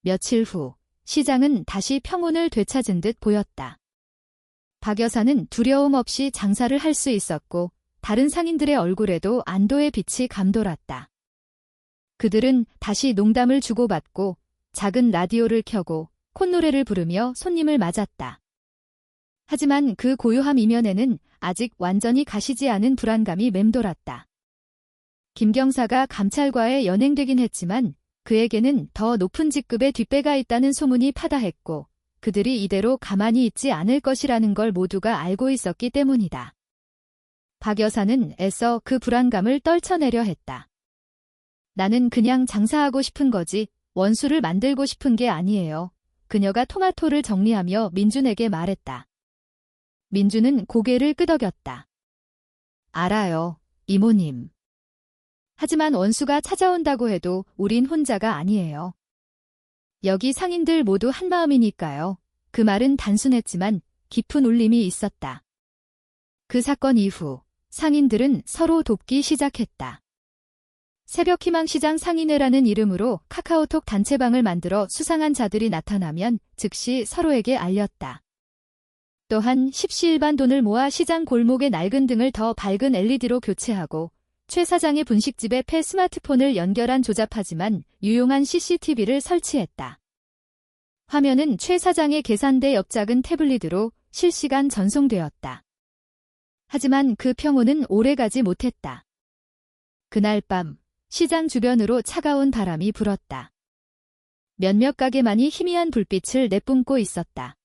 며칠 후 시장은 다시 평온을 되찾은 듯 보였다. 박 여사는 두려움 없이 장사를 할 수 있었고 다른 상인들의 얼굴에도 안도의 빛이 감돌았다. 그들은 다시 농담을 주고받고 작은 라디오를 켜고 콧노래를 부르며 손님을 맞았다. 하지만 그 고요함 이면에는 아직 완전히 가시지 않은 불안감이 맴돌았다. 김경사가 감찰과에 연행되긴 했지만 그에게는 더 높은 직급의 뒷배가 있다는 소문이 파다했고 그들이 이대로 가만히 있지 않을 것이라는 걸 모두가 알고 있었기 때문이다. 박 여사는 애써 그 불안감을 떨쳐내려 했다. 나는 그냥 장사하고 싶은 거지 원수를 만들고 싶은 게 아니에요. 그녀가 토마토를 정리하며 민준에게 말했다. 민준은 고개를 끄덕였다. 알아요, 이모님. 하지만 원수가 찾아온다고 해도 우린 혼자가 아니에요. 여기 상인들 모두 한마음이니까요. 그 말은 단순했지만 깊은 울림이 있었다. 그 사건 이후 상인들은 서로 돕기 시작했다. 새벽희망시장 상인회라는 이름으로 카카오톡 단체방을 만들어 수상한 자들이 나타나면 즉시 서로에게 알렸다. 또한 십시일반 돈을 모아 시장 골목의 낡은 등을 더 밝은 LED로 교체하고 최 사장의 분식집에 폐 스마트폰을 연결한 조잡하지만 유용한 CCTV를 설치했다. 화면은 최 사장의 계산대 옆 작은 태블릿으로 실시간 전송되었다. 하지만 그 평온은 오래가지 못했다. 그날 밤 시장 주변으로 차가운 바람이 불었다. 몇몇 가게만이 희미한 불빛을 내뿜고 있었다.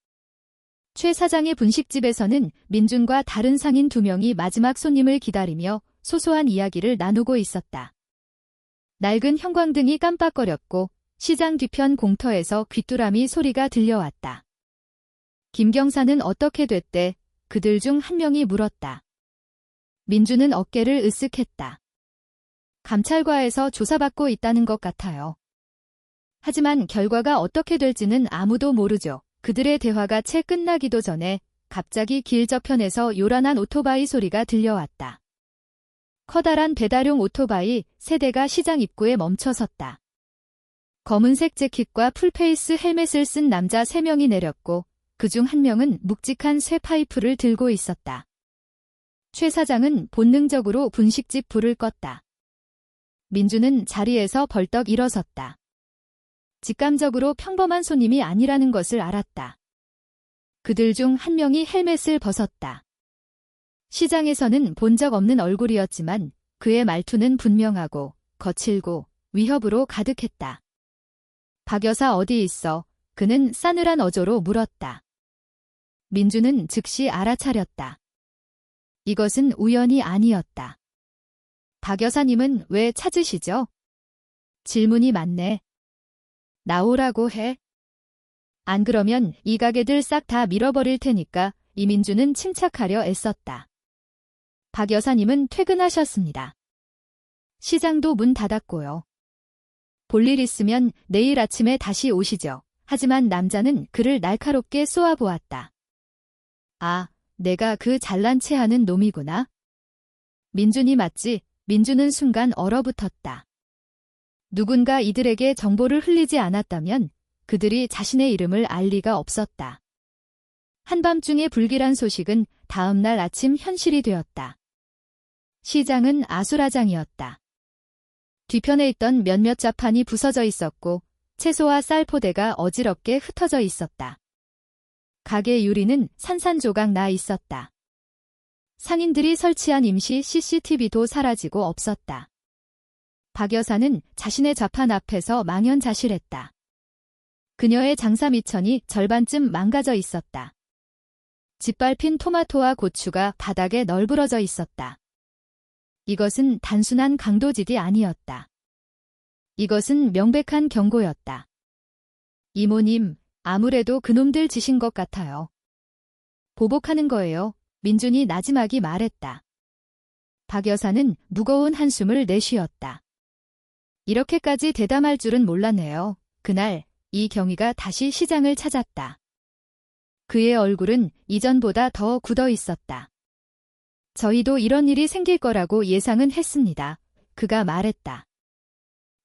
최 사장의 분식집에서는 민준과 다른 상인 2명이 마지막 손님을 기다리며 소소한 이야기를 나누고 있었다. 낡은 형광등이 깜빡거렸고 시장 뒤편 공터에서 귀뚜라미 소리가 들려왔다. 김경사는 어떻게 됐대? 그들 중 한 명이 물었다. 민준은 어깨를 으쓱했다. 감찰과에서 조사받고 있다는 것 같아요. 하지만 결과가 어떻게 될지는 아무도 모르죠. 그들의 대화가 채 끝나기도 전에 갑자기 길 저편에서 요란한 오토바이 소리가 들려왔다. 커다란 배달용 오토바이 3대가 시장 입구에 멈춰섰다. 검은색 재킷과 풀페이스 헬멧을 쓴 남자 3명이 내렸고 그중 한 명은 묵직한 쇠 파이프를 들고 있었다. 최 사장은 본능적으로 분식집 불을 껐다. 민주는 자리에서 벌떡 일어섰다. 직감적으로 평범한 손님이 아니라는 것을 알았다. 그들 중 한 명이 헬멧을 벗었다. 시장에서는 본 적 없는 얼굴이었지만 그의 말투는 분명하고 거칠고 위협으로 가득했다. 박 여사 어디 있어? 그는 싸늘한 어조로 물었다. 민주는 즉시 알아차렸다. 이것은 우연이 아니었다. 박 여사님은 왜 찾으시죠? 질문이 많네. 나오라고 해. 안 그러면 이 가게들 싹 다 밀어버릴 테니까 이민주는 침착하려 애썼다. 박 여사님은 퇴근하셨습니다. 시장도 문 닫았고요. 볼일 있으면 내일 아침에 다시 오시죠. 하지만 남자는 그를 날카롭게 쏘아보았다. 아, 내가 그 잘난 체 하는 놈이구나. 민준이 맞지? 민준은 순간 얼어붙었다. 누군가 이들에게 정보를 흘리지 않았다면 그들이 자신의 이름을 알 리가 없었다. 한밤중의 불길한 소식은 다음 날 아침 현실이 되었다. 시장은 아수라장이었다. 뒤편에 있던 몇몇 자판이 부서져 있었고 채소와 쌀 포대가 어지럽게 흩어져 있었다. 가게 유리는 산산조각 나 있었다. 상인들이 설치한 임시 CCTV도 사라지고 없었다. 박 여사는 자신의 자판 앞에서 망연자실했다. 그녀의 장사 미천이 절반쯤 망가져 있었다. 짓밟힌 토마토와 고추가 바닥에 널브러져 있었다. 이것은 단순한 강도질이 아니었다. 이것은 명백한 경고였다. 이모님, 아무래도 그놈들 짓인 것 같아요. 보복하는 거예요. 민준이 나지막이 말했다. 박 여사는 무거운 한숨을 내쉬었다. 이렇게까지 대담할 줄은 몰랐네요. 그날 이 경위가 다시 시장을 찾았다. 그의 얼굴은 이전보다 더 굳어 있었다. 저희도 이런 일이 생길 거라고 예상은 했습니다. 그가 말했다.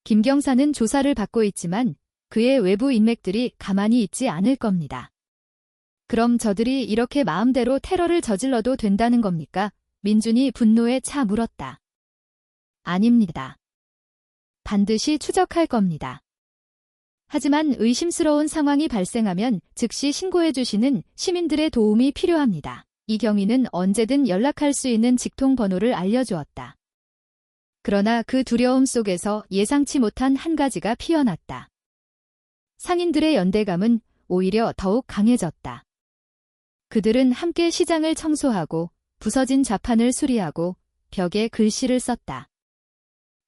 김경사는 조사를 받고 있지만 그의 외부 인맥들이 가만히 있지 않을 겁니다. 그럼 저들이 이렇게 마음대로 테러를 저질러도 된다는 겁니까? 민준이 분노에 차 물었다. 아닙니다. 반드시 추적할 겁니다. 하지만 의심스러운 상황이 발생하면 즉시 신고해 주시는 시민들의 도움이 필요합니다. 이경위는 언제든 연락할 수 있는 직통 번호를 알려주었다. 그러나 그 두려움 속에서 예상치 못한 한 가지가 피어났다. 상인들의 연대감은 오히려 더욱 강해졌다. 그들은 함께 시장을 청소하고 부서진 좌판을 수리하고 벽에 글씨를 썼다.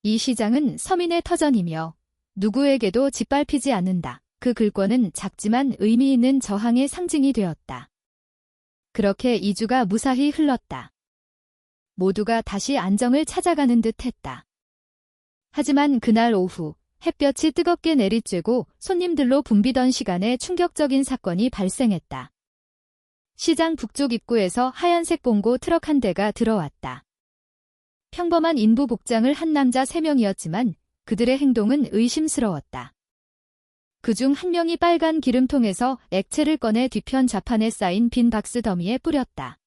이 시장은 서민의 터전이며 누구에게도 짓밟히지 않는다. 그 글권은 작지만 의미 있는 저항의 상징이 되었다. 그렇게 2주가 무사히 흘렀다. 모두가 다시 안정을 찾아가는 듯 했다. 하지만 그날 오후 햇볕이 뜨겁게 내리쬐고 손님들로 붐비던 시간에 충격적인 사건이 발생했다. 시장 북쪽 입구에서 하얀색 봉고 트럭 한 대가 들어왔다. 평범한 인부 복장을 한 남자 3명이었지만 그들의 행동은 의심스러웠다. 그중 한 명이 빨간 기름통에서 액체를 꺼내 뒤편 좌판에 쌓인 빈 박스 더미에 뿌렸다.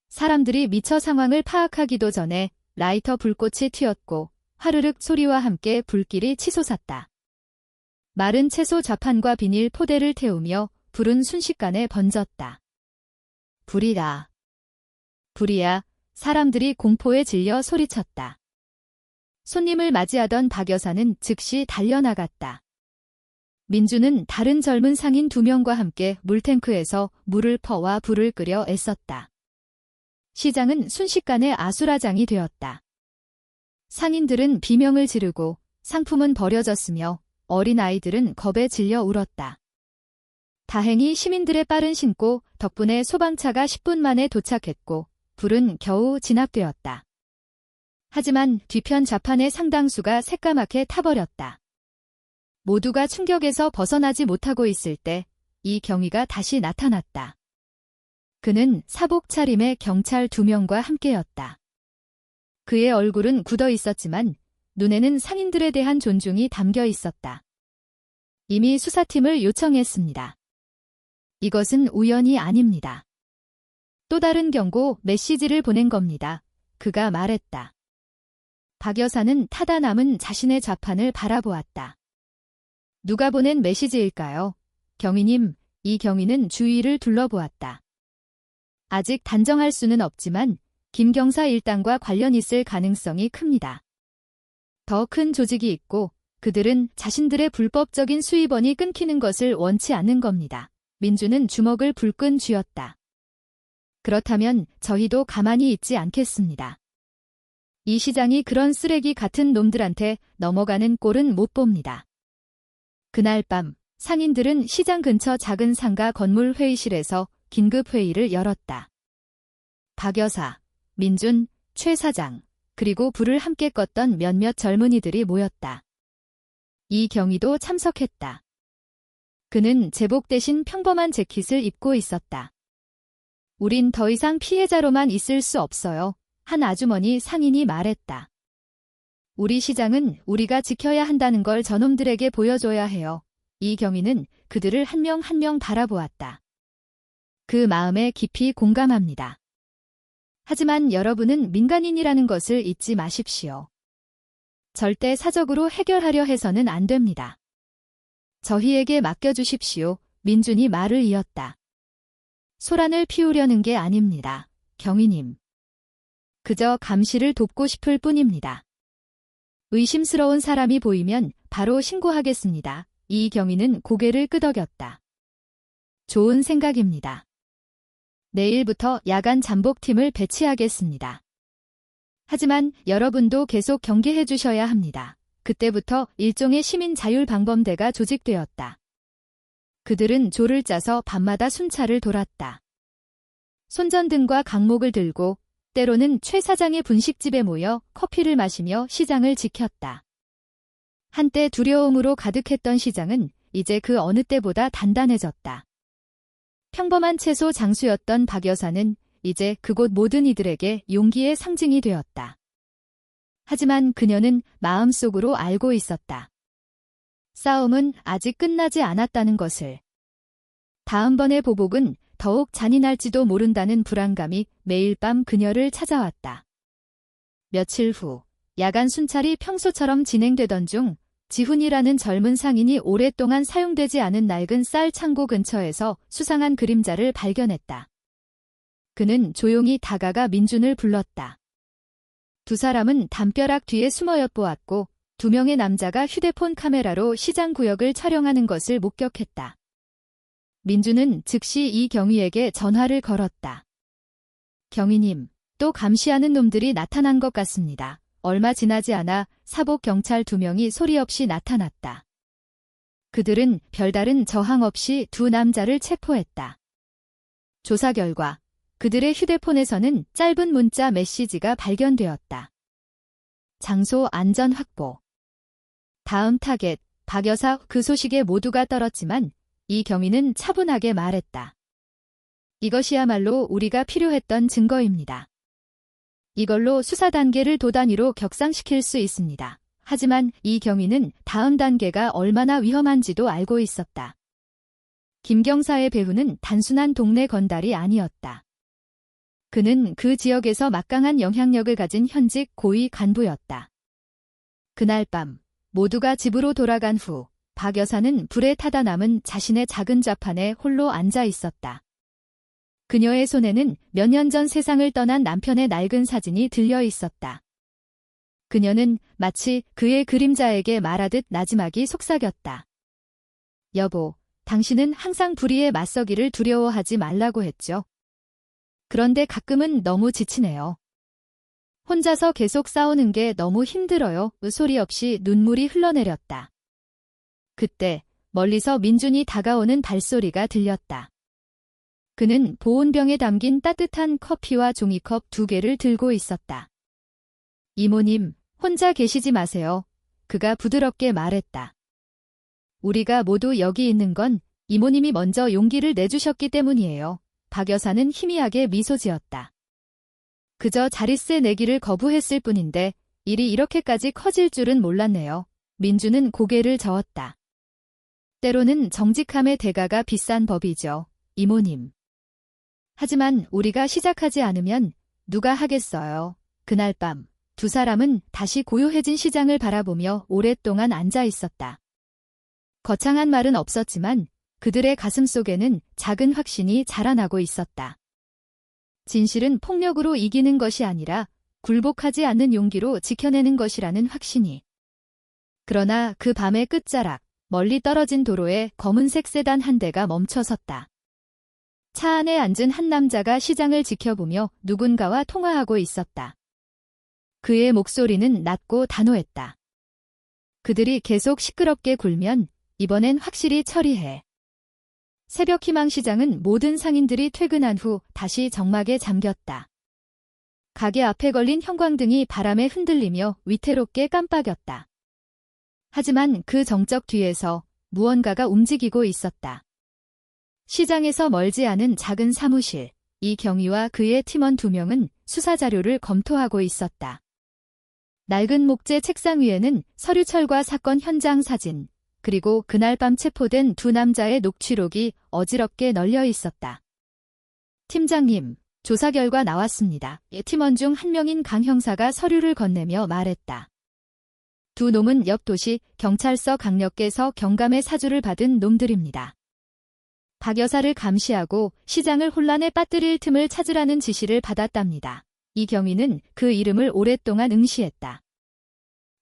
사람들이 미처 상황을 파악하기도 전에 라이터 불꽃이 튀었고 화르륵 소리와 함께 불길이 치솟았다. 마른 채소 좌판과 비닐 포대를 태우며 불은 순식간에 번졌다. 불이다. 불이야. 사람들이 공포에 질려 소리쳤다. 손님을 맞이하던 박 여사는 즉시 달려나갔다. 민주는 다른 젊은 상인 2명과 함께 물탱크에서 물을 퍼와 불을 끄려 애썼다. 시장은 순식간에 아수라장이 되었다. 상인들은 비명을 지르고 상품은 버려졌으며 어린 아이들은 겁에 질려 울었다. 다행히 시민들의 빠른 신고 덕분에 소방차가 10분 만에 도착했고 불은 겨우 진압되었다. 하지만 뒤편 좌판의 상당수가 새까맣게 타버렸다. 모두가 충격에서 벗어나지 못하고 있을 때 이경위가 다시 나타났다. 그는 사복 차림의 경찰 2명과 함께였다. 그의 얼굴은 굳어 있었지만 눈에는 상인들에 대한 존중이 담겨 있었다. 이미 수사팀을 요청했습니다. 이것은 우연이 아닙니다. 또 다른 경고 메시지를 보낸 겁니다. 그가 말했다. 박 여사는 타다 남은 자신의 좌판을 바라보았다. 누가 보낸 메시지일까요? 경위님, 이 경위는 주위를 둘러보았다. 아직 단정할 수는 없지만 김 경사 일당과 관련 있을 가능성이 큽니다. 더 큰 조직이 있고 그들은 자신들의 불법적인 수입원이 끊기는 것을 원치 않는 겁니다. 민주는 주먹을 불끈 쥐었다. 그렇다면 저희도 가만히 있지 않겠습니다. 이 시장이 그런 쓰레기 같은 놈들한테 넘어가는 꼴은 못 봅니다. 그날 밤 상인들은 시장 근처 작은 상가 건물 회의실에서 긴급 회의를 열었다. 박 여사, 민준, 최 사장, 그리고 불을 함께 껐던 몇몇 젊은이들이 모였다. 이경위도 참석했다. 그는 제복 대신 평범한 재킷을 입고 있었다. 우린 더 이상 피해자로만 있을 수 없어요. 한 아주머니 상인이 말했다. 우리 시장은 우리가 지켜야 한다는 걸 저놈들에게 보여줘야 해요. 이경위는 그들을 한 명 한 명 바라보았다. 그 마음에 깊이 공감합니다. 하지만 여러분은 민간인이라는 것을 잊지 마십시오. 절대 사적으로 해결하려 해서는 안 됩니다. 저희에게 맡겨주십시오. 민준이 말을 이었다. 소란을 피우려는 게 아닙니다. 경위님. 그저 감시를 돕고 싶을 뿐입니다. 의심스러운 사람이 보이면 바로 신고하겠습니다. 이경위는 고개를 끄덕였다. 좋은 생각입니다. 내일부터 야간 잠복팀을 배치하겠습니다. 하지만 여러분도 계속 경계해 주셔야 합니다. 그때부터 일종의 시민 자율방범대가 조직되었다. 그들은 조를 짜서 밤마다 순찰을 돌았다. 손전등과 강목을 들고 때로는 최 사장의 분식집에 모여 커피를 마시며 시장을 지켰다. 한때 두려움으로 가득했던 시장은 이제 그 어느 때보다 단단해졌다. 평범한 채소 장수였던 박 여사는 이제 그곳 모든 이들에게 용기의 상징이 되었다. 하지만 그녀는 마음속으로 알고 있었다. 싸움은 아직 끝나지 않았다는 것을. 다음번의 보복은 더욱 잔인할지도 모른다는 불안감이 매일 밤 그녀를 찾아왔다. 며칠 후, 야간 순찰이 평소처럼 진행되던 중 지훈이라는 젊은 상인이 오랫동안 사용되지 않은 낡은 쌀 창고 근처에서 수상한 그림자를 발견했다. 그는 조용히 다가가 민준을 불렀다. 두 사람은 담벼락 뒤에 숨어 엿보았고 2명의 남자가 휴대폰 카메라로 시장 구역을 촬영하는 것을 목격했다. 민준은 즉시 이경위에게 전화를 걸었다. 경위님, 또 감시하는 놈들이 나타난 것 같습니다. 얼마 지나지 않아 사복 경찰 2명이 소리 없이 나타났다. 그들은 별다른 저항 없이 두 남자를 체포했다. 조사 결과 그들의 휴대폰에서는 짧은 문자 메시지가 발견되었다. 장소 안전 확보. 다음 타겟, 박 여사. 그 소식에 모두가 떨었지만 이경위는 차분하게 말했다. 이것이야말로 우리가 필요했던 증거입니다. 이걸로 수사 단계를 도단위로 격상시킬 수 있습니다. 하지만 이경위는 다음 단계가 얼마나 위험한지도 알고 있었다. 김경사의 배후는 단순한 동네 건달이 아니었다. 그는 그 지역에서 막강한 영향력을 가진 현직 고위 간부였다. 그날 밤 모두가 집으로 돌아간 후 박 여사는 불에 타다 남은 자신의 작은 좌판에 홀로 앉아 있었다. 그녀의 손에는 몇 년 전 세상을 떠난 남편의 낡은 사진이 들려 있었다. 그녀는 마치 그의 그림자에게 말하듯 나지막이 속삭였다. 여보, 당신은 항상 불의에 맞서기를 두려워하지 말라고 했죠. 그런데 가끔은 너무 지치네요. 혼자서 계속 싸우는 게 너무 힘들어요. 소리 없이 눈물이 흘러내렸다. 그때 멀리서 민준이 다가오는 발소리가 들렸다. 그는 보온병에 담긴 따뜻한 커피와 종이컵 2개를 들고 있었다. 이모님, 혼자 계시지 마세요. 그가 부드럽게 말했다. 우리가 모두 여기 있는 건 이모님이 먼저 용기를 내주셨기 때문이에요. 박 여사는 희미하게 미소 지었다. 그저 자릿세 내기를 거부했을 뿐인데 일이 이렇게까지 커질 줄은 몰랐네요. 민준은 고개를 저었다. 때로는 정직함의 대가가 비싼 법이죠, 이모님. 하지만 우리가 시작하지 않으면 누가 하겠어요. 그날 밤 두 사람은 다시 고요해진 시장을 바라보며 오랫동안 앉아 있었다. 거창한 말은 없었지만 그들의 가슴 속에는 작은 확신이 자라나고 있었다. 진실은 폭력으로 이기는 것이 아니라 굴복하지 않는 용기로 지켜내는 것이라는 확신이. 그러나 그 밤의 끝자락, 멀리 떨어진 도로에 검은색 세단 한 대가 멈춰섰다. 차 안에 앉은 한 남자가 시장을 지켜보며 누군가와 통화하고 있었다. 그의 목소리는 낮고 단호했다. 그들이 계속 시끄럽게 굴면 이번엔 확실히 처리해. 새벽 희망시장은 모든 상인들이 퇴근한 후 다시 정막에 잠겼다. 가게 앞에 걸린 형광등이 바람에 흔들리며 위태롭게 깜빡였다. 하지만 그 정적 뒤에서 무언가가 움직이고 있었다. 시장에서 멀지 않은 작은 사무실, 이경위와 그의 팀원 2명은 수사 자료를 검토하고 있었다. 낡은 목재 책상 위에는 서류철과 사건 현장 사진, 그리고 그날 밤 체포된 두 남자의 녹취록이 어지럽게 널려 있었다. 팀장님, 조사 결과 나왔습니다. 팀원 중 한 명인 강 형사가 서류를 건네며 말했다. 두 놈은 옆 도시 경찰서 강력계에서 경감의 사주를 받은 놈들입니다. 박 여사를 감시하고 시장을 혼란에 빠뜨릴 틈을 찾으라는 지시를 받았답니다. 이경위는 그 이름을 오랫동안 응시했다.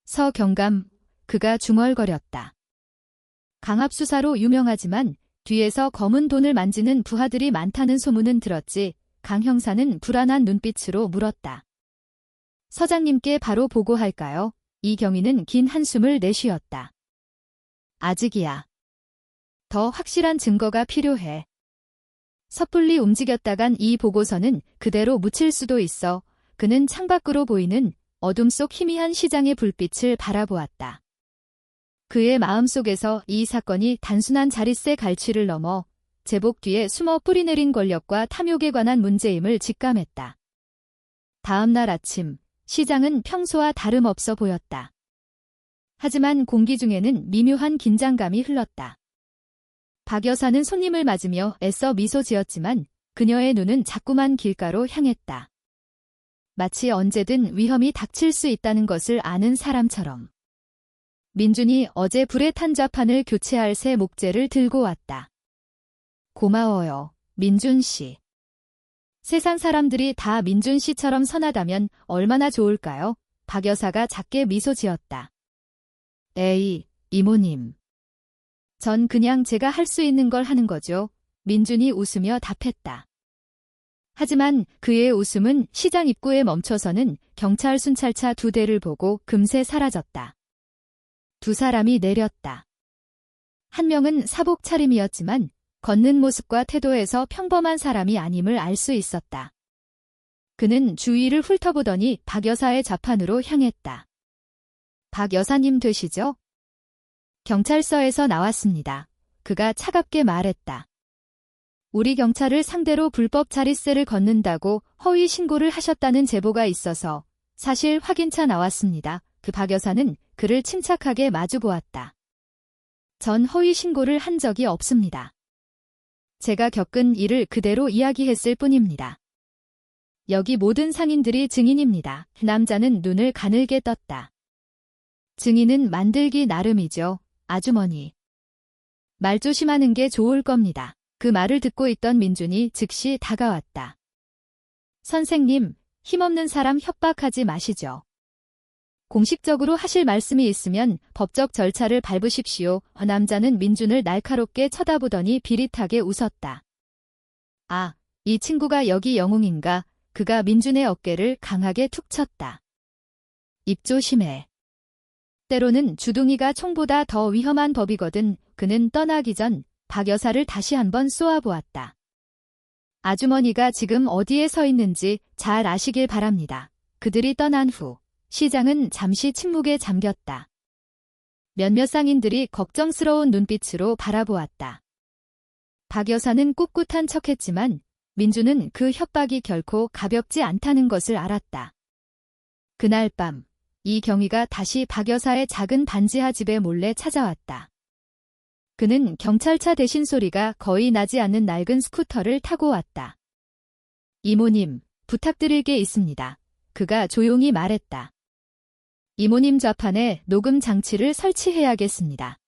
서경감, 그가 중얼거렸다. 강압수사로 유명하지만 뒤에서 검은 돈을 만지는 부하들이 많다는 소문은 들었지. 강 형사는 불안한 눈빛으로 물었다. 서장님께 바로 보고할까요? 이경위는 긴 한숨을 내쉬었다. 아직이야. 더 확실한 증거가 필요해. 섣불리 움직였다간 이 보고서는 그대로 묻힐 수도 있어. 그는 창밖으로 보이는 어둠 속 희미한 시장의 불빛을 바라보았다. 그의 마음속에서 이 사건이 단순한 자릿세 갈취를 넘어 제복 뒤에 숨어 뿌리내린 권력과 탐욕에 관한 문제임을 직감했다. 다음 날 아침, 시장은 평소와 다름없어 보였다. 하지만 공기 중에는 미묘한 긴장감이 흘렀다. 박 여사는 손님을 맞으며 애써 미소 지었지만 그녀의 눈은 자꾸만 길가로 향했다. 마치 언제든 위험이 닥칠 수 있다는 것을 아는 사람처럼. 민준이 어제 불에 탄 좌판을 교체할 새 목재를 들고 왔다. 고마워요, 민준 씨. 세상 사람들이 다 민준 씨처럼 선하다면 얼마나 좋을까요? 박 여사가 작게 미소 지었다. 에이, 이모님. 전 그냥 제가 할 수 있는 걸 하는 거죠. 민준이 웃으며 답했다. 하지만 그의 웃음은 시장 입구에 멈춰서는 경찰 순찰차 2대를 보고 금세 사라졌다. 두 사람이 내렸다. 한 명은 사복 차림이었지만 걷는 모습과 태도에서 평범한 사람이 아님을 알 수 있었다. 그는 주위를 훑어보더니 박 여사의 좌판으로 향했다. 박 여사님 되시죠? 경찰서에서 나왔습니다. 그가 차갑게 말했다. 우리 경찰을 상대로 불법 자릿세를 걷는다고 허위 신고를 하셨다는 제보가 있어서 사실 확인차 나왔습니다. 그 박 여사는 그를 침착하게 마주보았다. 전 허위 신고를 한 적이 없습니다. 제가 겪은 일을 그대로 이야기했을 뿐입니다. 여기 모든 상인들이 증인입니다. 남자는 눈을 가늘게 떴다. 증인은 만들기 나름이죠, 아주머니. 말 조심하는 게 좋을 겁니다. 그 말을 듣고 있던 민준이 즉시 다가왔다. 선생님, 힘없는 사람 협박하지 마시죠. 공식적으로 하실 말씀이 있으면 법적 절차를 밟으십시오. 남자는 민준을 날카롭게 쳐다보더니 비릿하게 웃었다. 아, 이 친구가 여기 영웅인가? 그가 민준의 어깨를 강하게 툭 쳤다. 입 조심해. 때로는 주둥이가 총보다 더 위험한 법이거든. 그는 떠나기 전 박 여사를 다시 한번 쏘아보았다. 아주머니가 지금 어디에 서 있는지 잘 아시길 바랍니다. 그들이 떠난 후 시장은 잠시 침묵에 잠겼다. 몇몇 상인들이 걱정스러운 눈빛으로 바라보았다. 박 여사는 꿋꿋한 척했지만 민준은 그 협박이 결코 가볍지 않다는 것을 알았다. 그날 밤 이경희가 다시 박 여사의 작은 반지하 집에 몰래 찾아왔다. 그는 경찰차 대신 소리가 거의 나지 않는 낡은 스쿠터를 타고 왔다. 이모님, 부탁드릴 게 있습니다. 그가 조용히 말했다. 이모님 좌판에 녹음 장치를 설치해야겠습니다.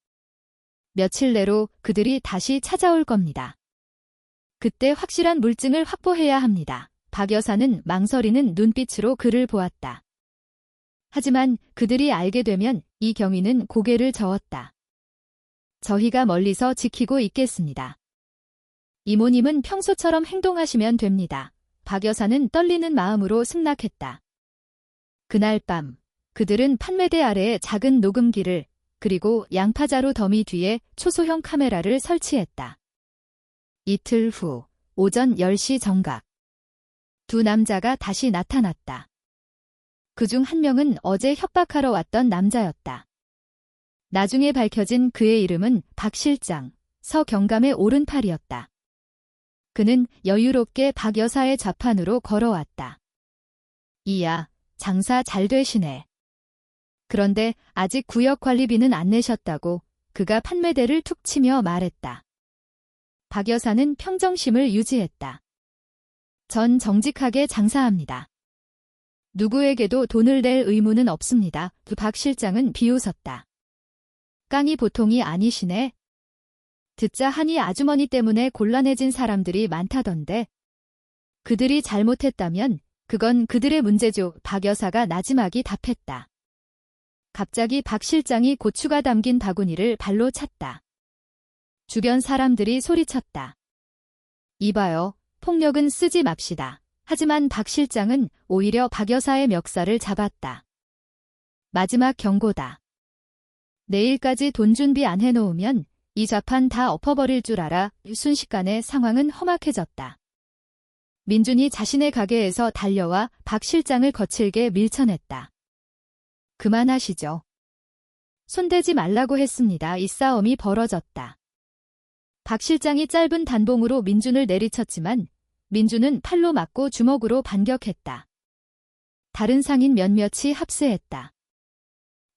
며칠 내로 그들이 다시 찾아올 겁니다. 그때 확실한 물증을 확보해야 합니다. 박 여사는 망설이는 눈빛으로 그를 보았다. 하지만 그들이 알게 되면 이경희는 고개를 저었다. 저희가 멀리서 지키고 있겠습니다. 이모님은 평소처럼 행동하시면 됩니다. 박 여사는 떨리는 마음으로 승낙했다. 그날 밤 그들은 판매대 아래에 작은 녹음기를 그리고 양파자루 더미 뒤에 초소형 카메라를 설치했다. 이틀 후 오전 10시 정각 두 남자가 다시 나타났다. 그중 한 명은 어제 협박하러 왔던 남자였다. 나중에 밝혀진 그의 이름은 박 실장, 서경감의 오른팔이었다. 그는 여유롭게 박 여사의 좌판으로 걸어왔다. 이야, 장사 잘 되시네. 그런데 아직 구역관리비는 안 내셨다고 그가 판매대를 툭 치며 말했다. 박 여사는 평정심을 유지했다. 전 정직하게 장사합니다. 누구에게도 돈을 낼 의무는 없습니다. 박 실장은 비웃었다. 깡이 보통이 아니시네. 듣자 하니 아주머니 때문에 곤란해진 사람들이 많다던데. 그들이 잘못했다면 그건 그들의 문제죠. 박 여사가 나지막이 답했다. 갑자기 박 실장이 고추가 담긴 바구니를 발로 찼다. 주변 사람들이 소리쳤다. 이봐요, 폭력은 쓰지 맙시다. 하지만 박 실장은 오히려 박 여사의 멱살을 잡았다. 마지막 경고다. 내일까지 돈 준비 안 해놓으면 이 좌판 다 엎어버릴 줄 알아. 순식간에 상황은 험악해졌다. 민준이 자신의 가게에서 달려와 박 실장을 거칠게 밀쳐냈다. 그만하시죠. 손대지 말라고 했습니다. 이 싸움이 벌어졌다. 박 실장이 짧은 단봉으로 민준을 내리쳤지만 민준은 팔로 맞고 주먹으로 반격했다. 다른 상인 몇몇이 합세했다.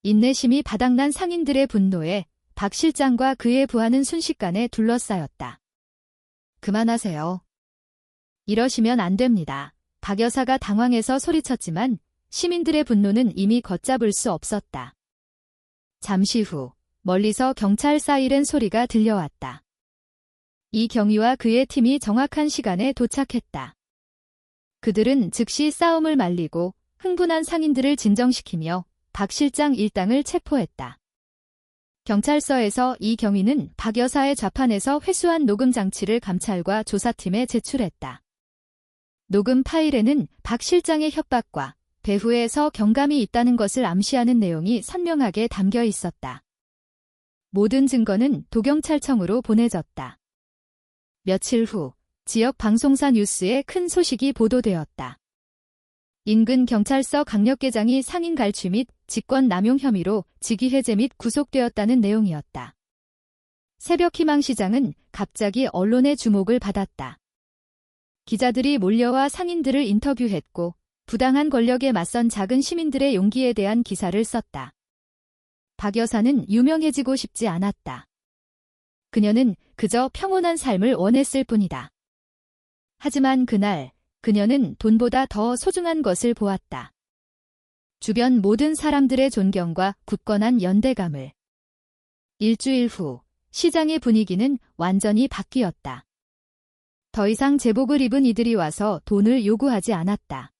인내심이 바닥난 상인들의 분노에 박 실장과 그의 부하는 순식간에 둘러싸였다. 그만하세요. 이러시면 안 됩니다. 박 여사가 당황해서 소리쳤지만 시민들의 분노는 이미 걷잡을 수 없었다. 잠시 후 멀리서 경찰 사이렌 소리가 들려왔다. 이경위와 그의 팀이 정확한 시간에 도착했다. 그들은 즉시 싸움을 말리고 흥분한 상인들을 진정시키며 박 실장 일당을 체포했다. 경찰서에서 이경위는 박 여사의 좌판에서 회수한 녹음 장치를 감찰과 조사팀에 제출했다. 녹음 파일에는 박 실장의 협박과 배후에 서 경감이 있다는 것을 암시하는 내용이 선명하게 담겨 있었다. 모든 증거는 도경찰청으로 보내졌다. 며칠 후 지역 방송사 뉴스에 큰 소식이 보도되었다. 인근 경찰서 강력계장이 상인 갈취 및 직권 남용 혐의로 직위해제 및 구속되었다는 내용이었다. 새벽희망시장은 갑자기 언론의 주목을 받았다. 기자들이 몰려와 상인들을 인터뷰했고 부당한 권력에 맞선 작은 시민들의 용기에 대한 기사를 썼다. 박 여사는 유명해지고 싶지 않았다. 그녀는 그저 평온한 삶을 원했을 뿐이다. 하지만 그날 그녀는 돈보다 더 소중한 것을 보았다. 주변 모든 사람들의 존경과 굳건한 연대감을. 일주일 후 시장의 분위기는 완전히 바뀌었다. 더 이상 제복을 입은 이들이 와서 돈을 요구하지 않았다.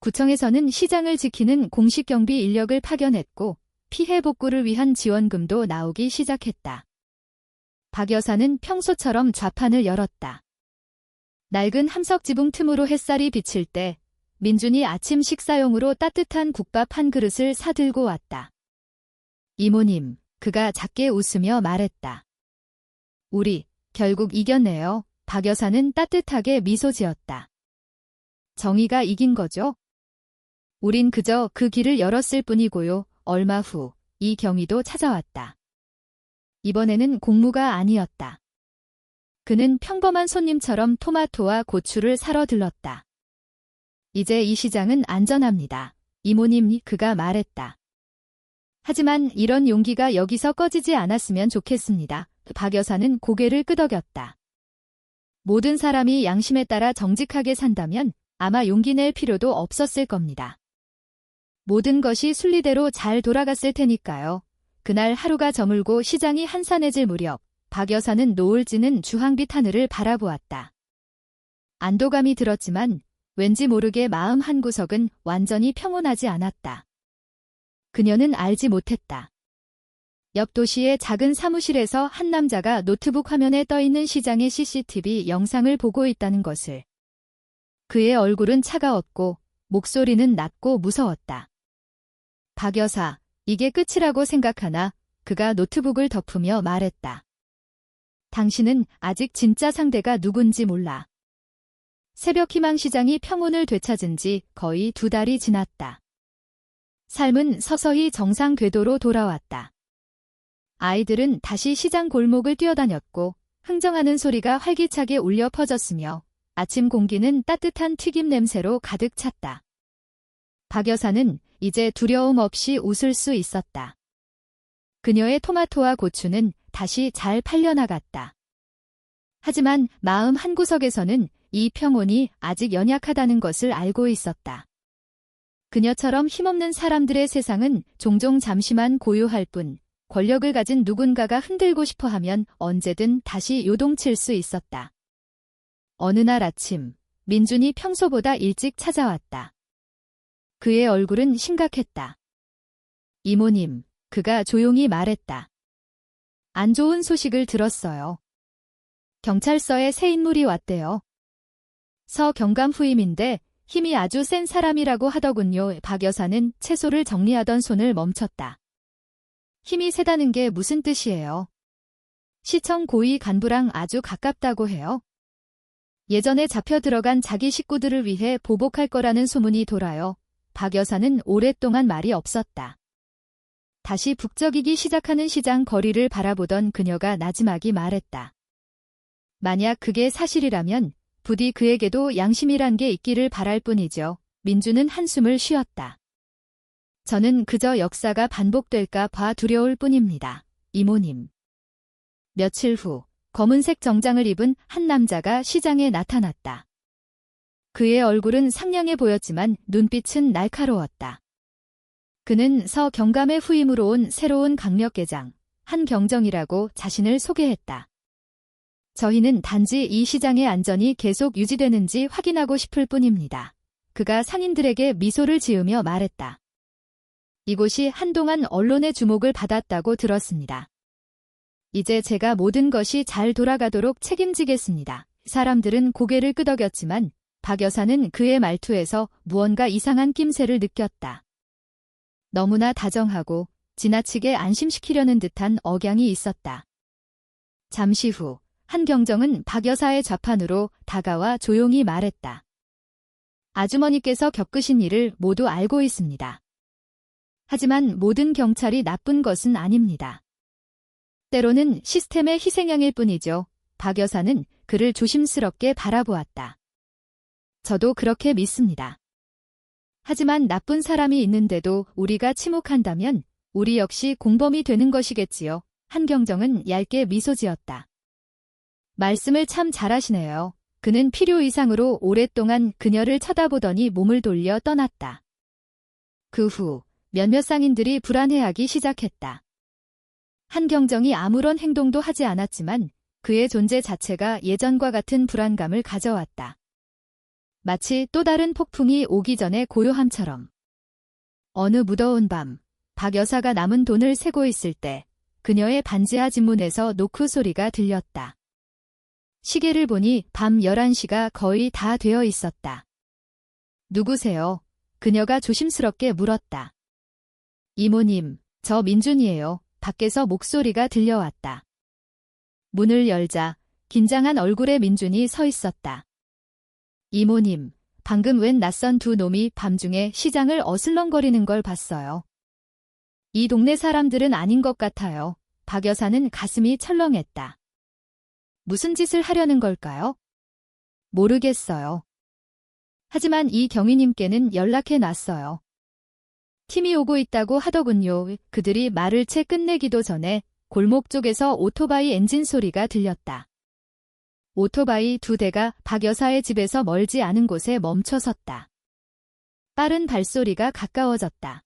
구청에서는 시장을 지키는 공식 경비 인력을 파견했고 피해 복구를 위한 지원금도 나오기 시작했다. 박 여사는 평소처럼 좌판을 열었다. 낡은 함석 지붕 틈으로 햇살이 비칠 때 민준이 아침 식사용으로 따뜻한 국밥 한 그릇을 사들고 왔다. 이모님, 그가 작게 웃으며 말했다. 우리 결국 이겼네요. 박 여사는 따뜻하게 미소 지었다. 정의가 이긴 거죠? 우린 그저 그 길을 열었을 뿐이고요. 얼마 후 이경위도 찾아왔다. 이번에는 공무가 아니었다. 그는 평범한 손님처럼 토마토와 고추를 사러 들렀다. 이제 이 시장은 안전합니다. 이모님, 그가 말했다. 하지만 이런 용기가 여기서 꺼지지 않았으면 좋겠습니다. 박 여사는 고개를 끄덕였다. 모든 사람이 양심에 따라 정직하게 산다면 아마 용기 낼 필요도 없었을 겁니다. 모든 것이 순리대로 잘 돌아갔을 테니까요. 그날 하루가 저물고 시장이 한산해질 무렵 박 여사는 노을 지는 주황빛 하늘을 바라보았다. 안도감이 들었지만 왠지 모르게 마음 한구석은 완전히 평온하지 않았다. 그녀는 알지 못했다. 옆 도시의 작은 사무실에서 한 남자가 노트북 화면에 떠있는 시장의 CCTV 영상을 보고 있다는 것을. 그의 얼굴은 차가웠고 목소리는 낮고 무서웠다. 박 여사, 이게 끝이라고 생각하나? 그가 노트북을 덮으며 말했다. 당신은 아직 진짜 상대가 누군지 몰라. 새벽희망시장이 평온을 되찾은 지 거의 2달이 지났다. 삶은 서서히 정상 궤도로 돌아왔다. 아이들은 다시 시장 골목을 뛰어다녔고 흥정하는 소리가 활기차게 울려 퍼졌으며 아침 공기는 따뜻한 튀김 냄새로 가득 찼다. 박 여사는 이제 두려움 없이 웃을 수 있었다. 그녀의 토마토와 고추는 다시 잘 팔려나갔다. 하지만 마음 한구석에서는 이 평온이 아직 연약하다는 것을 알고 있었다. 그녀처럼 힘없는 사람들의 세상은 종종 잠시만 고요할 뿐 권력을 가진 누군가가 흔들고 싶어 하면 언제든 다시 요동칠 수 있었다. 어느 날 아침, 민준이 평소보다 일찍 찾아왔다. 그의 얼굴은 심각했다. 이모님, 그가 조용히 말했다. 안 좋은 소식을 들었어요. 경찰서에 새 인물이 왔대요. 서 경감 후임인데 힘이 아주 센 사람이라고 하더군요. 박 여사는 채소를 정리하던 손을 멈췄다. 힘이 세다는 게 무슨 뜻이에요? 시청 고위 간부랑 아주 가깝다고 해요. 예전에 잡혀 들어간 자기 식구들을 위해 보복할 거라는 소문이 돌아요. 박 여사는 오랫동안 말이 없었다. 다시 북적이기 시작하는 시장 거리를 바라보던 그녀가 나지막이 말했다. 만약 그게 사실이라면 부디 그에게도 양심이란 게 있기를 바랄 뿐이죠. 민주는 한숨을 쉬었다. 저는 그저 역사가 반복될까 봐 두려울 뿐입니다. 이모님. 며칠 후 검은색 정장을 입은 한 남자가 시장에 나타났다. 그의 얼굴은 상냥해 보였지만 눈빛은 날카로웠다. 그는 서경감의 후임으로 온 새로운 강력계장, 한경정이라고 자신을 소개했다. 저희는 단지 이 시장의 안전이 계속 유지되는지 확인하고 싶을 뿐입니다. 그가 상인들에게 미소를 지으며 말했다. 이곳이 한동안 언론의 주목을 받았다고 들었습니다. 이제 제가 모든 것이 잘 돌아가도록 책임지겠습니다. 사람들은 고개를 끄덕였지만 박 여사는 그의 말투에서 무언가 이상한 낌새를 느꼈다. 너무나 다정하고 지나치게 안심시키려는 듯한 억양이 있었다. 잠시 후 한경정은 박 여사의 좌판으로 다가와 조용히 말했다. 아주머니께서 겪으신 일을 모두 알고 있습니다. 하지만 모든 경찰이 나쁜 것은 아닙니다. 때로는 시스템의 희생양일 뿐이죠. 박 여사는 그를 조심스럽게 바라보았다. 저도 그렇게 믿습니다. 하지만 나쁜 사람이 있는데도 우리가 침묵한다면 우리 역시 공범이 되는 것이겠지요. 한경정은 얇게 미소 지었다. 말씀을 참 잘하시네요. 그는 필요 이상으로 오랫동안 그녀를 쳐다보더니 몸을 돌려 떠났다. 그 후 몇몇 상인들이 불안해하기 시작했다. 한경정이 아무런 행동도 하지 않았지만 그의 존재 자체가 예전과 같은 불안감을 가져왔다. 마치 또 다른 폭풍이 오기 전에 고요함처럼. 어느 무더운 밤, 박 여사가 남은 돈을 세고 있을 때 그녀의 반지하 집문에서 노크 소리가 들렸다. 시계를 보니 밤 11시가 거의 다 되어 있었다. 누구세요? 그녀가 조심스럽게 물었다. 이모님, 저 민준이에요. 밖에서 목소리가 들려왔다. 문을 열자 긴장한 얼굴의 민준이 서 있었다. 이모님, 방금 웬 낯선 두 놈이 밤중에 시장을 어슬렁거리는 걸 봤어요. 이 동네 사람들은 아닌 것 같아요. 박 여사는 가슴이 철렁했다. 무슨 짓을 하려는 걸까요? 모르겠어요. 하지만 이 경위님께는 연락해 놨어요. 팀이 오고 있다고 하더군요. 그들이 말을 채 끝내기도 전에 골목 쪽에서 오토바이 엔진 소리가 들렸다. 오토바이 두 대가 박 여사의 집에서 멀지 않은 곳에 멈춰 섰다. 빠른 발소리가 가까워졌다.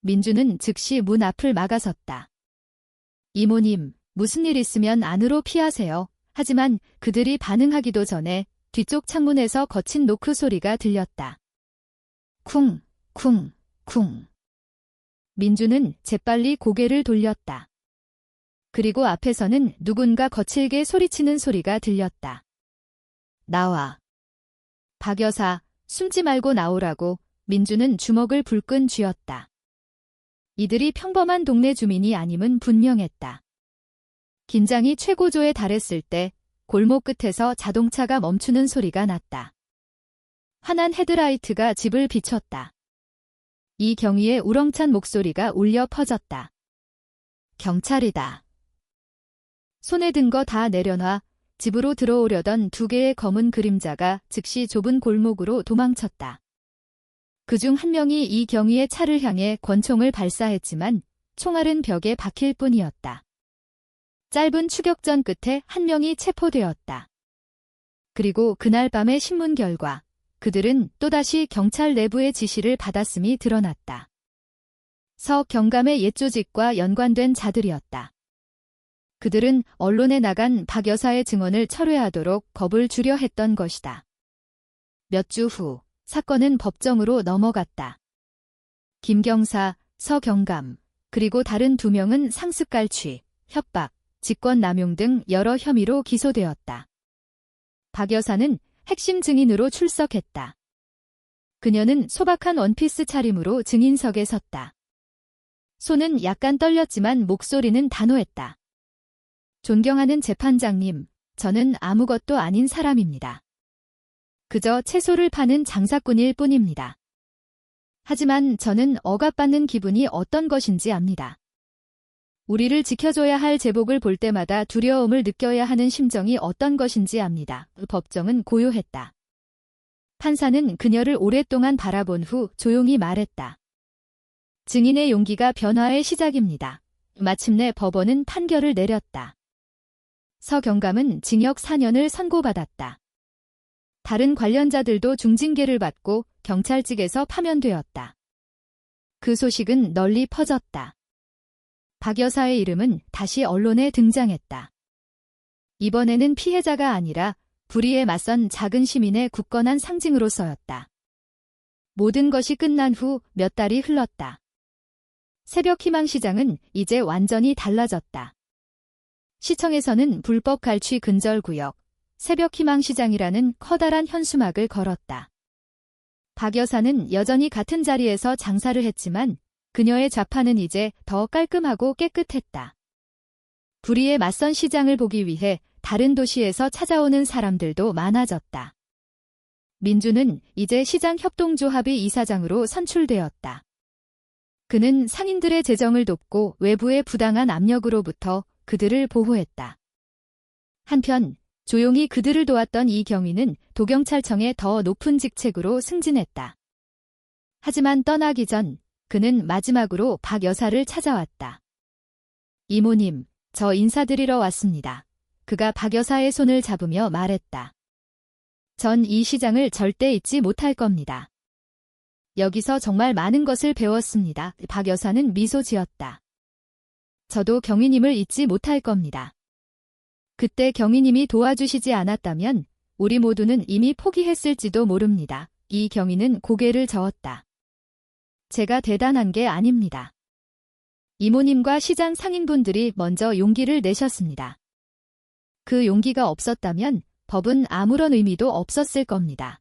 민주는 즉시 문 앞을 막아섰다. 이모님, 무슨 일 있으면 안으로 피하세요. 하지만 그들이 반응하기도 전에 뒤쪽 창문에서 거친 노크 소리가 들렸다. 쿵, 쿵, 쿵. 민주는 재빨리 고개를 돌렸다. 그리고 앞에서는 누군가 거칠게 소리치는 소리가 들렸다. 나와. 박 여사, 숨지 말고 나오라고 민주는 주먹을 불끈 쥐었다. 이들이 평범한 동네 주민이 아님은 분명했다. 긴장이 최고조에 달했을 때 골목 끝에서 자동차가 멈추는 소리가 났다. 환한 헤드라이트가 집을 비췄다. 이 경위의 우렁찬 목소리가 울려 퍼졌다. 경찰이다. 손에 든 거 다 내려놔. 집으로 들어오려던 두 개의 검은 그림자가 즉시 좁은 골목으로 도망쳤다. 그중 한 명이 이 경위의 차를 향해 권총을 발사했지만 총알은 벽에 박힐 뿐이었다. 짧은 추격전 끝에 한 명이 체포되었다. 그리고 그날 밤의 신문 결과 그들은 또다시 경찰 내부의 지시를 받았음이 드러났다. 서경감의 옛 조직과 연관된 자들이었다. 그들은 언론에 나간 박 여사의 증언을 철회하도록 겁을 주려 했던 것이다. 몇 주 후 사건은 법정으로 넘어갔다. 김경사, 서경감, 그리고 다른 두 명은 상습 갈취, 협박, 직권남용 등 여러 혐의로 기소되었다. 박 여사는 핵심 증인으로 출석했다. 그녀는 소박한 원피스 차림으로 증인석에 섰다. 손은 약간 떨렸지만 목소리는 단호했다. 존경하는 재판장님, 저는 아무것도 아닌 사람입니다. 그저 채소를 파는 장사꾼일 뿐입니다. 하지만 저는 억압받는 기분이 어떤 것인지 압니다. 우리를 지켜줘야 할 제복을 볼 때마다 두려움을 느껴야 하는 심정이 어떤 것인지 압니다. 법정은 고요했다. 판사는 그녀를 오랫동안 바라본 후 조용히 말했다. 증인의 용기가 변화의 시작입니다. 마침내 법원은 판결을 내렸다. 서 경감은 징역 4년을 선고받았다. 다른 관련자들도 중징계를 받고 경찰직에서 파면되었다. 그 소식은 널리 퍼졌다. 박 여사의 이름은 다시 언론에 등장했다. 이번에는 피해자가 아니라 불의에 맞선 작은 시민의 굳건한 상징으로서였다. 모든 것이 끝난 후 몇 달이 흘렀다. 새벽희망시장은 이제 완전히 달라졌다. 시청에서는 불법 갈취 근절구역, 새벽희망시장이라는 커다란 현수막을 걸었다. 박 여사는 여전히 같은 자리에서 장사를 했지만 그녀의 좌판은 이제 더 깔끔하고 깨끗했다. 불의에 맞선 시장을 보기 위해 다른 도시에서 찾아오는 사람들도 많아졌다. 민주는 이제 시장협동조합의 이사장으로 선출되었다. 그는 상인들의 재정을 돕고 외부의 부당한 압력으로부터 그들을 보호했다. 한편 조용히 그들을 도왔던 이 경위는 도경찰청의 더 높은 직책으로 승진했다. 하지만 떠나기 전 그는 마지막으로 박 여사를 찾아왔다. 이모님, 저 인사드리러 왔습니다. 그가 박 여사의 손을 잡으며 말했다. 전 이 시장을 절대 잊지 못할 겁니다. 여기서 정말 많은 것을 배웠습니다. 박 여사는 미소 지었다. 저도 경위님을 잊지 못할 겁니다. 그때 경위님이 도와주시지 않았다면 우리 모두는 이미 포기했을지도 모릅니다. 이 경위는 고개를 저었다. 제가 대단한 게 아닙니다. 이모님과 시장 상인분들이 먼저 용기를 내셨습니다. 그 용기가 없었다면 법은 아무런 의미도 없었을 겁니다.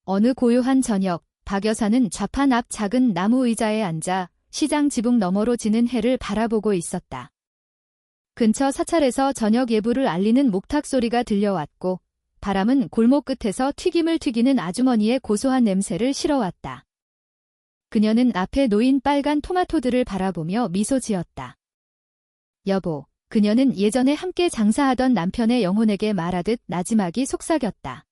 어느 고요한 저녁, 박 여사는 좌판 앞 작은 나무 의자에 앉아 시장 지붕 너머로 지는 해를 바라보고 있었다. 근처 사찰에서 저녁 예불을 알리는 목탁 소리가 들려왔고 바람은 골목 끝에서 튀김을 튀기는 아주머니의 고소한 냄새를 실어왔다. 그녀는 앞에 놓인 빨간 토마토들을 바라보며 미소 지었다. 여보, 그녀는 예전에 함께 장사하던 남편의 영혼에게 말하듯 나지막이 속삭였다.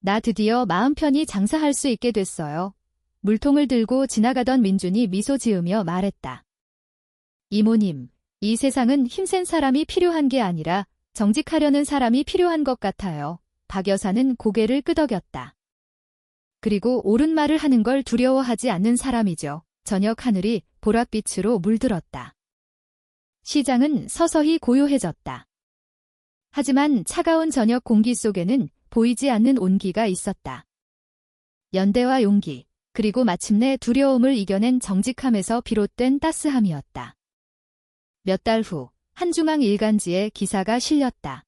나 드디어 마음 편히 장사할 수 있게 됐어요. 물통을 들고 지나가던 민준이 미소 지으며 말했다. 이모님, 이 세상은 힘센 사람이 필요한 게 아니라 정직하려는 사람이 필요한 것 같아요. 박 여사는 고개를 끄덕였다. 그리고 옳은 말을 하는 걸 두려워하지 않는 사람이죠. 저녁 하늘이 보랏빛으로 물들었다. 시장은 서서히 고요해졌다. 하지만 차가운 저녁 공기 속에는 보이지 않는 온기가 있었다. 연대와 용기, 그리고 마침내 두려움을 이겨낸 정직함에서 비롯된 따스함이었다. 몇 달 후, 한중앙 일간지에 기사가 실렸다.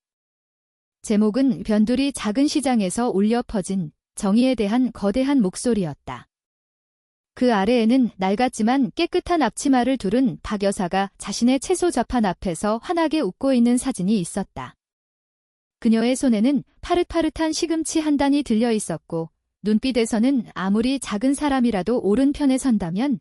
제목은 변두리 작은 시장에서 울려 퍼진 정의에 대한 거대한 목소리였다. 그 아래에는 낡았지만 깨끗한 앞치마를 두른 박 여사가 자신의 채소 좌판 앞에서 환하게 웃고 있는 사진이 있었다. 그녀의 손에는 파릇파릇한 시금치 한 단이 들려 있었고 눈빛에서는 아무리 작은 사람이라도 옳은 편에 선다면